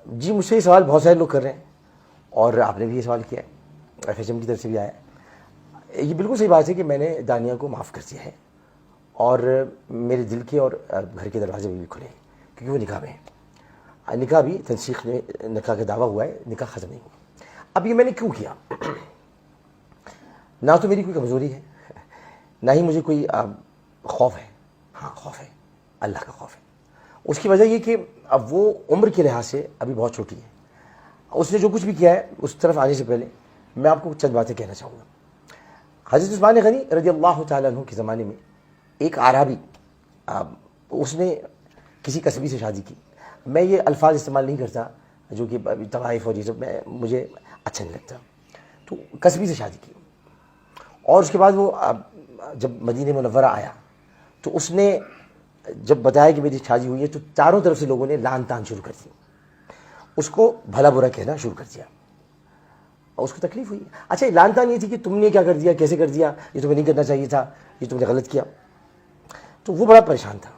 جی مجھ سے یہ سوال بہت سارے لوگ کر رہے ہیں اور آپ نے بھی یہ سوال کیا ہے، ایف ایچ ایم کی طرف سے بھی آیا ہے۔ یہ بالکل صحیح بات ہے کہ میں نے دانیہ کو معاف کر دیا ہے اور میرے دل کے اور گھر کے دروازے بھی کھلے ہیں کیونکہ وہ نکاح میں ہے۔ نکاح بھی تنسیخ میں نکاح کا دعویٰ ہوا ہے، نکاح ختم نہیں ہوا۔ اب یہ میں نے کیوں کیا؟ نہ تو میری کوئی کمزوری ہے، نہ ہی مجھے کوئی خوف ہے۔ ہاں خوف ہے، اللہ کا خوف ہے۔ اس کی وجہ یہ کہ اب وہ عمر کے لحاظ سے ابھی بہت چھوٹی ہے۔ اس نے جو کچھ بھی کیا ہے اس طرف آنے سے پہلے میں آپ کو چند باتیں کہنا چاہوں گا۔ حضرت عثمان غنی رضی اللہ تعالیٰ عنہ کے زمانے میں ایک اعرابی، اس نے کسی قصبی سے شادی کی۔ میں یہ الفاظ استعمال نہیں کرتا جو کہ طوائف اور یہ سب مجھے اچھا نہیں لگتا، تو قصبی سے شادی کی اور اس کے بعد وہ جب مدینہ منورہ آیا تو اس نے جب بتایا کہ میری شادی ہوئی ہے تو چاروں طرف سے لوگوں نے لعن طعن شروع کر دی، اس کو بھلا برا کہنا شروع کر دیا اور اس کو تکلیف ہوئی۔ اچھا لعن طعن یہ تھی کہ تم نے کیا کر دیا، کیسے کر دیا، یہ تمہیں نہیں کرنا چاہیے تھا، یہ تم نے غلط کیا، تو وہ بڑا پریشان تھا۔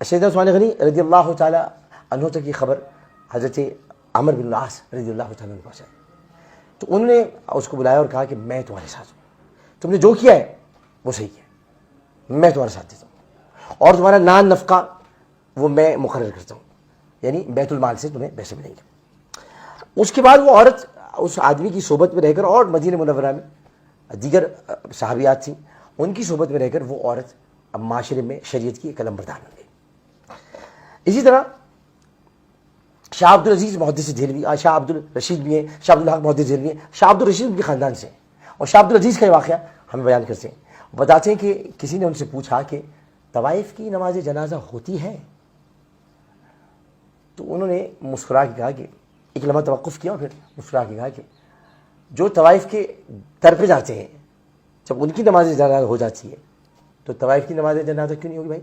سیدنا عثمان غنی رضی اللہ تعالی عنہ تک یہ خبر حضرت عمرو بن العاص رضی اللہ تعالیٰ عنہ پہنچائی، تو انہوں نے اس کو بلایا اور کہا کہ میں تمہارے ساتھ ہوں، تم نے جو کیا ہے وہ صحیح کیا، میں تمہارے ساتھ دیتا ہوں اور تمہارا نان نفقہ وہ میں مقرر کرتا ہوں، یعنی بیت المال سے تمہیں پیسے ملیں گے۔ اس کے بعد وہ عورت اس آدمی کی صحبت میں رہ کر اور مدینہ منورہ میں دیگر صحابیات تھیں، ان کی صحبت میں رہ کر وہ عورت اب معاشرے میں شریعت کی ایک علمبردار بن گئی۔ اسی طرح شاہ عبد العزیز محدث دہلوی، شاہ عبد الرشید بھی ہیں، شاہ عبد الحق محدث دہلوی ہیں، شاہ عبد الرشید بھی خاندان سے ہیں اور شاہ عبد العزیز کا یہ واقعہ ہمیں بیان کرتے ہیں، بتاتے ہیں کہ کسی نے ان سے پوچھا کہ طوائف کی نماز جنازہ ہوتی ہے؟ تو انہوں نے مسکرا کے کہا کہ ایک لمحہ توقف کیا اور پھر مسکرا کے کہا کہ جو طوائف کے در پہ جاتے ہیں جب ان کی نماز جنازہ ہو جاتی ہے تو طوائف کی نماز جنازہ کیوں نہیں ہوگی بھائی؟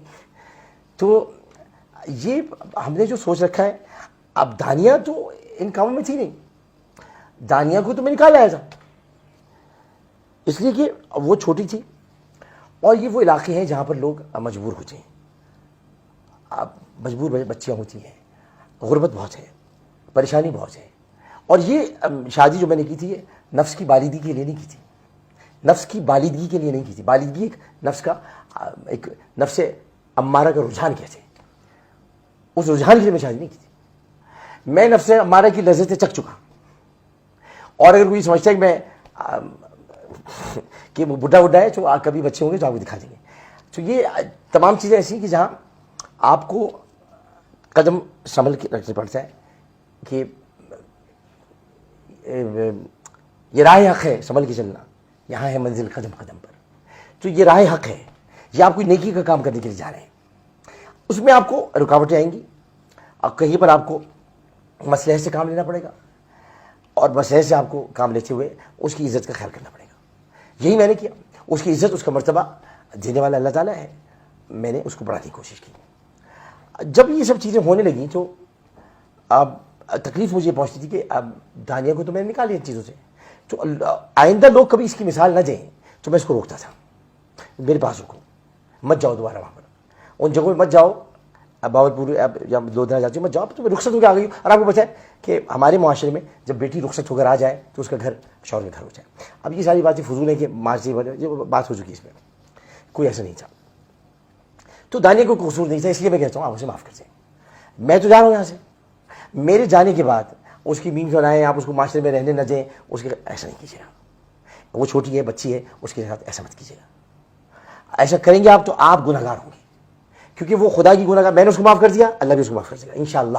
تو یہ ہم نے جو سوچ رکھا ہے، اب دانیہ تو ان کاموں میں تھی نہیں، دانیہ کو تو میں نکال لایا تھا اس لیے کہ وہ چھوٹی تھی اور یہ وہ علاقے ہیں جہاں پر لوگ مجبور ہوتے ہیں، اب مجبور بچیاں ہوتی ہیں، غربت بہت ہے، پریشانی بہت ہے، اور یہ شادی جو میں نے کی تھی یہ نفس کی بالغی کے لیے نہیں کی تھی، نفس کی بالغی کے لیے نہیں کی تھی۔ بالغی ایک نفس کا ایک نفس امارہ کا رجحان کہتے ہیں، اس رجحان کے لیے میں شادی نہیں کی تھی۔ میں نفس امارہ کی لذتیں چکھ چکا، اور اگر کوئی سمجھتا ہے کہ میں کہ وہ بڈھا ہے جو کبھی بچے ہوں گے تو آپ کو دکھا دیں گے، تو یہ تمام چیزیں ایسی ہیں کہ جہاں آپ کو قدم سنبھل کے رکھنا پڑتا ہے کہ یہ راہ حق ہے، سنبھل کے چلنا، یہاں ہے منزل قدم قدم پر۔ تو یہ راہ حق ہے، یہ آپ کوئی نیکی کا کام کرنے کے لیے جا رہے ہیں، اس میں آپ کو رکاوٹیں آئیں گی اور کہیں پر آپ کو مصلحت سے کام لینا پڑے گا اور مصلحت سے آپ کو کام لیتے ہوئے اس کی عزت کا خیال کرنا پڑے گا۔ یہی میں نے کیا، اس کی عزت، اس کا مرتبہ دینے والا اللہ تعالیٰ ہے، میں نے اس کو بڑھانے کی کوشش کی۔ جب یہ سب چیزیں ہونے لگیں تو اب تکلیف مجھے پہنچتی تھی کہ اب دانیہ کو تو میں نے نکال لیا ان چیزوں سے، تو آئندہ لوگ کبھی اس کی مثال نہ دیں تو میں اس کو روکتا تھا، میرے پاس رکو، مت جاؤ دوبارہ وہاں پر، ان جگہوں میں مت جاؤ، اب باولپور یا لودھنا جاتی ہوں مت جاؤ، تو میں رخصت ہو کے آ گئی ہوں۔ اور آپ کو پتہ ہے کہ ہمارے معاشرے میں جب بیٹی رخصت ہو کر آ جائے تو اس کا گھر شوہر میں گھر ہو جائے۔ اب یہ ساری باتیں فضول ہیں کہ معاشرے یہ بات ہو چکی ہے، اس میں کوئی ایسا نہیں تھا، تو دانیہ کو قصور نہیں تھا، اس لیے میں کہتا ہوں آپ اسے معاف کر دیں، میں تو جا رہا ہوں یہاں سے، میرے جانے کے بعد اس کی مین بنائیں، آپ اس کو معاشرے میں رہنے نہ دیں، اس کے ایسا نہیں کیجیے گا، وہ چھوٹی ہے، بچی ہے، اس کے ساتھ ایسا مت کیجیے گا، ایسا کریں گے آپ تو آپ گناہ گار ہوں گے، کیونکہ وہ خدا کی گناہ گار، میں نے اس کو معاف کر دیا، اللہ بھی اس کو معاف کر دے گا انشاءاللہ،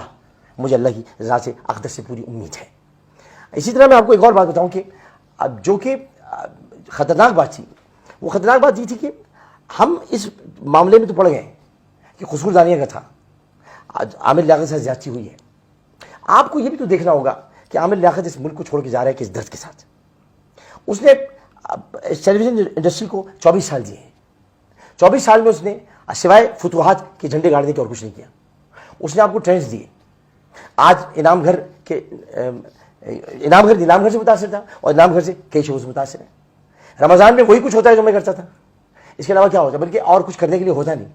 مجھے اللہ کی رضا سے اقدس سے پوری امید ہے۔ اسی طرح میں آپ کو ایک اور بات بتاؤں کہ اب جو کہ خطرناک بات تھی، وہ خطرناک بات یہ تھی کہ ہم اس معاملے میں تو پڑ گئے کہ قصور دانیہ کا تھا، عامر لیاقت سے زیادتی ہوئی ہے۔ آپ کو یہ بھی تو دیکھنا ہوگا کہ عامر لیاقت اس ملک کو چھوڑ کے جا رہا ہے کس درد کے ساتھ۔ اس نے ٹیلی ویژن انڈسٹری کو 24 سال دیے ہیں، 24 سال میں اس نے سوائے فتوحات کے جھنڈے گاڑنے کے اور کچھ نہیں کیا، اس نے آپ کو ٹرینڈز دیے۔ آج انعام گھر نیلام گھر سے متاثر تھا اور انعام گھر سے کئی شعبوں سے متاثر ہے۔ رمضان میں وہی کچھ ہوتا ہے جو میں کرتا تھا، اس کے علاوہ کیا ہوتا ہے، بلکہ اور کچھ کرنے کے لیے ہوتا نہیں۔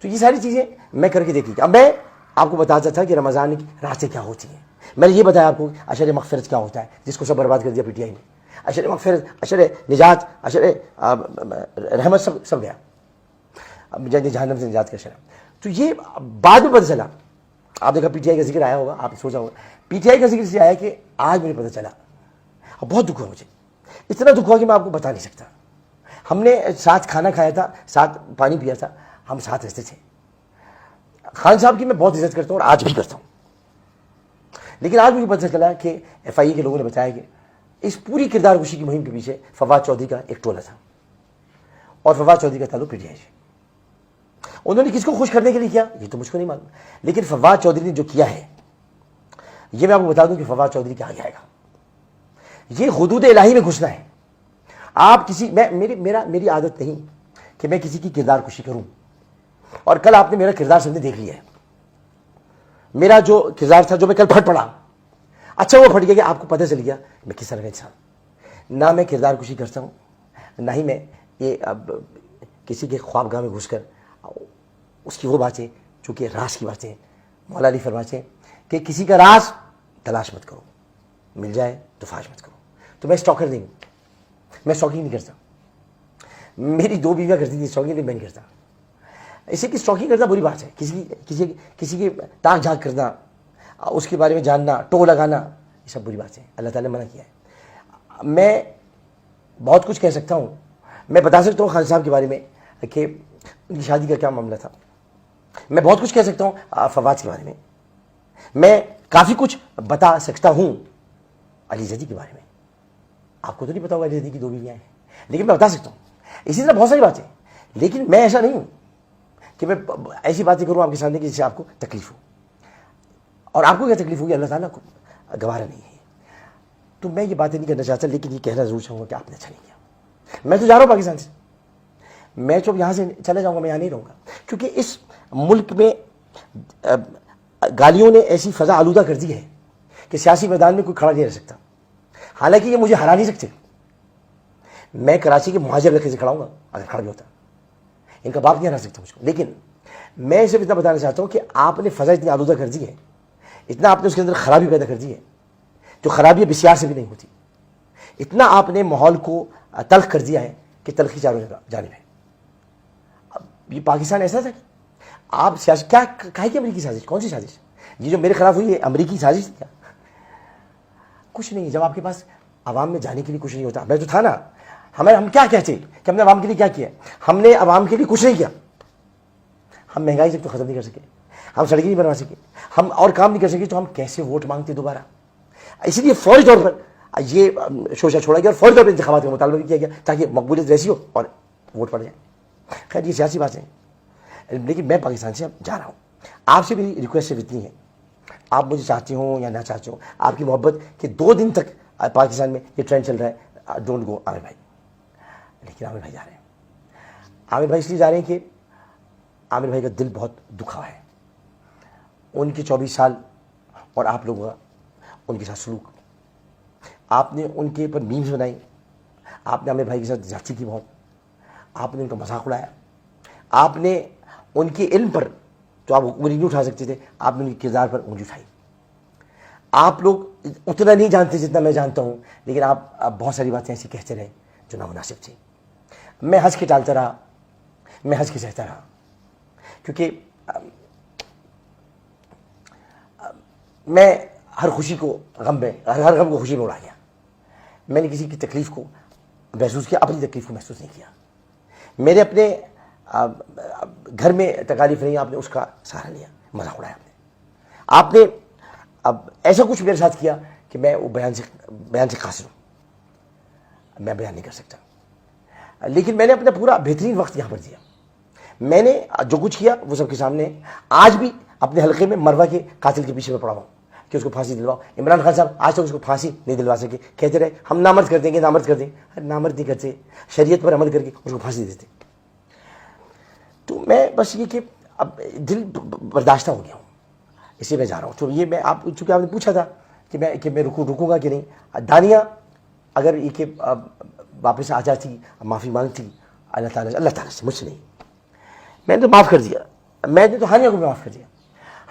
تو یہ ساری چیزیں میں کر کے دیکھی۔ اب میں آپ کو بتاتا تھا کہ رمضان کی راتیں کیا ہوتی ہیں. میں نے یہ بتایا آپ کو عشر مغفرت کیا ہوتا ہے, جس کو سب برباد کر دیا پی ٹی آئی نے. عشر مغفرت, عشر نجات, عشر رحمت سب گیا, جہنم سے نجات کا عشر. تو یہ بعد میں پتہ چلا, آپ دیکھا پی ٹی آئی کا ذکر آیا ہوگا, آپ نے سوچا ہوگا پی ٹی آئی کا ذکر اس لیے آیا کہ آج مجھے پتہ چلا, بہت دکھ ہوا مجھے, اتنا دکھ ہوا کہ میں آپ کو بتا نہیں سکتا. ہم نے ساتھ کھانا کھایا تھا, ساتھ پانی پیا تھا, ہم ساتھ رہتے تھے. خان صاحب کی میں بہت عزت کرتا ہوں اور آج بھی کرتا ہوں, لیکن آج مجھے پتہ چلا کہ ایف آئی اے کے لوگوں نے بتایا کہ اس پوری کردار کشی کی مہم کے پیچھے فواد چودھری کا ایک ٹولہ تھا, اور فواد چودھری کا تعلق پی ٹی آئی سے. انہوں نے کس کو خوش کرنے کے لیے کیا یہ تو مجھ کو نہیں معلوم, لیکن فواد چودھری نے جو کیا ہے یہ میں آپ کو بتا دوں کہ فواد چودھری کیا آئے گا. یہ حدود الہی میں گھسنا ہے. آپ کسی میری عادت نہیں کہ میں کسی کی کردار کشی کروں, اور کل آپ نے میرا کردار سب نے دیکھ لیا ہے. میرا جو کردار تھا جو میں کل پھٹ پڑا, اچھا وہ پھٹ گیا کہ آپ کو پتہ چل گیا میں کس طرح کا انسان. نہ میں کردار کشی کرتا ہوں, نہ ہی میں یہ کسی کے خوابگاہ میں گھس کر اس کی وہ باتیں جو کہ راز کی باتیں. مولا علی فرماتے ہیں کہ کسی کا راز تلاش مت کرو, مل جائے تو فاش مت کرو. تو میں اسٹاکر نہیں ہوں, میں اسٹاکنگ نہیں کرتا. میری 2 بیویاں کرتی تھی اسٹاکنگ, نہیں میں نہیں کرتا. اسے کہ اسٹاکنگ کرنا بری بات ہے, کسی کی تاک جھانک کرنا, اس کے بارے میں جاننا, ٹو لگانا, یہ سب بری بات ہے, اللہ تعالیٰ نے منع کیا ہے. میں بہت کچھ کہہ سکتا ہوں, میں بتا سکتا ہوں خان صاحب کے بارے میں کہ ان کی شادی کا کیا معاملہ تھا. میں بہت کچھ کہہ سکتا ہوں فواد کے بارے میں. میں کافی کچھ بتا سکتا ہوں علی زیدی کے بارے میں. آپ کو تو نہیں پتا ہوگا علی زیدی کی 2 بیویاں ہیں, لیکن میں بتا سکتا ہوں. اسی طرح بہت ساری باتیں, لیکن میں ایسا نہیں ہوں کہ میں ایسی باتیں کروں آپ کے سامنے کہ جس سے آپ کو تکلیف ہو. اور آپ کو کیا تکلیف ہوگی اللہ تعالیٰ کو گوارا نہیں ہے. تو میں یہ باتیں نہیں کرنا چاہتا, لیکن یہ کہنا ضرور چاہوں گا کہ آپ نے اچھا نہیں کیا. میں تو جا رہا ہوں پاکستان سے, میں جب یہاں سے چلے جاؤں گا میں یہاں نہیں رہوں گا, کیونکہ اس ملک میں گالیوں نے ایسی فضا آلودہ کر دی ہے کہ سیاسی میدان میں کوئی کھڑا نہیں رہ سکتا. حالانکہ یہ مجھے ہرا نہیں سکتے. میں کراچی کے مہاجر علاقے سے کھڑا ہوں گا اگر کھڑا بھی ہوتا, ان کا باپ نہیں ہرا سکتا مجھ کو. لیکن میں صرف اتنا بتانا چاہتا ہوں کہ آپ نے فضا اتنی آلودہ کر دی ہے, اتنا آپ نے اس کے اندر خرابی پیدا کر دی ہے جو خرابی بسیار سے بھی نہیں ہوتی. اتنا آپ نے ماحول کو تلخ کر دیا ہے کہ تلخی چاروں جانب ہے. اب یہ پاکستان ایسا تھا کہ آپ سیاست کیا کہا کہ امریکی سازش, کون سی سازش؟ یہ جو میرے خلاف ہوئی ہے امریکی سازش کیا؟ کچھ نہیں. جب آپ کے پاس عوام میں جانے کے لیے کچھ نہیں ہوتا, میں تو تھا نا. ہم کیا کہتے کہ ہم نے عوام کے لیے کیا کیا؟ ہم نے عوام کے لیے کچھ نہیں کیا. ہم مہنگائی جب تو ختم نہیں کر سکے, ہم سڑکیں نہیں بنوا سکے, ہم اور کام نہیں کر سکے, تو ہم کیسے ووٹ مانگتے دوبارہ؟ اسی لیے فوری طور پر یہ شوشہ چھوڑا گیا اور فوری طور پر انتخابات کا مطالبہ بھی کیا گیا تاکہ مقبولیت ویسی ہو اور ووٹ پڑ جائے. خیر یہ سیاسی باتیں ہیں, لیکن میں پاکستان سے اب جا رہا ہوں. آپ سے میری ریکویسٹ صرف اتنی ہے, آپ مجھے چاہتے ہوں یا نہ چاہتے ہوں, آپ کی محبت کہ 2 دن تک پاکستان میں یہ ٹرینڈ چل رہا ہے, ڈونٹ گو عامر بھائی. لیکن عامر بھائی جا رہے ہیں. عامر بھائی اس لیے جا رہے ہیں کہ عامر بھائی کا دل بہت دکھا ہے. ان کے 24 سال اور آپ لوگوں کا ان کے ساتھ سلوک, آپ نے ان کے اوپر میمز بنائی, آپ نے عامر بھائی کے ساتھ زیادتی کی بہت, آپ نے ان کا مذاق اڑایا, آپ نے ان کے علم پر جو آپ انگلی نہیں اٹھا سکتے تھے آپ نے ان کے کردار پر انگلی اٹھائی. آپ لوگ اتنا نہیں جانتے جتنا میں جانتا ہوں, لیکن آپ بہت ساری باتیں ایسی کہتے رہے جو نامناسب تھی. میں ہنس کے ٹالتا رہا, میں ہنس کے سہتا رہا, کیونکہ میں ہر خوشی کو غم میں, ہر غم کو خوشی میں اڑا گیا. میں نے کسی کی تکلیف کو محسوس کیا, اپنی تکلیف کو محسوس نہیں کیا. میرے اپنے گھر میں تکالیف نہیں, آپ نے اس کا سہارا لیا, مذاق اڑایا آپ نے. اب ایسا کچھ میرے ساتھ کیا کہ میں وہ بیان سے قاصر ہوں, میں بیان نہیں کر سکتا. لیکن میں نے اپنا پورا بہترین وقت یہاں پر دیا. میں نے جو کچھ کیا وہ سب کے سامنے. آج بھی اپنے حلقے میں مروا کے قاتل کے پیچھے میں پڑا ہوں کہ اس کو پھانسی دلواؤ. عمران خان صاحب آج تک اس کو پھانسی نہیں دلوا سکے, کہتے رہے ہم نامرد کر دیں گے, نامرد کر دیں گے. نامرد نہیں کرتے, شریعت پر عمل کر کے اس کو پھانسی دیتے. تو میں بس یہ کہ اب دل برداشتہ ہو گیا ہوں, اس لیے میں جا رہا ہوں. تو یہ میں آپ چونکہ آپ نے پوچھا تھا کہ میں رکوں گا کہ نہیں. دانیہ اگر یہ کہ واپس آ جاتی, معافی مانگتی اللہ تعالیٰ سے, مجھ سے نہیں, میں نے تو معاف کر دیا. میں نے تو ہانیہ کو بھی معاف کر دیا.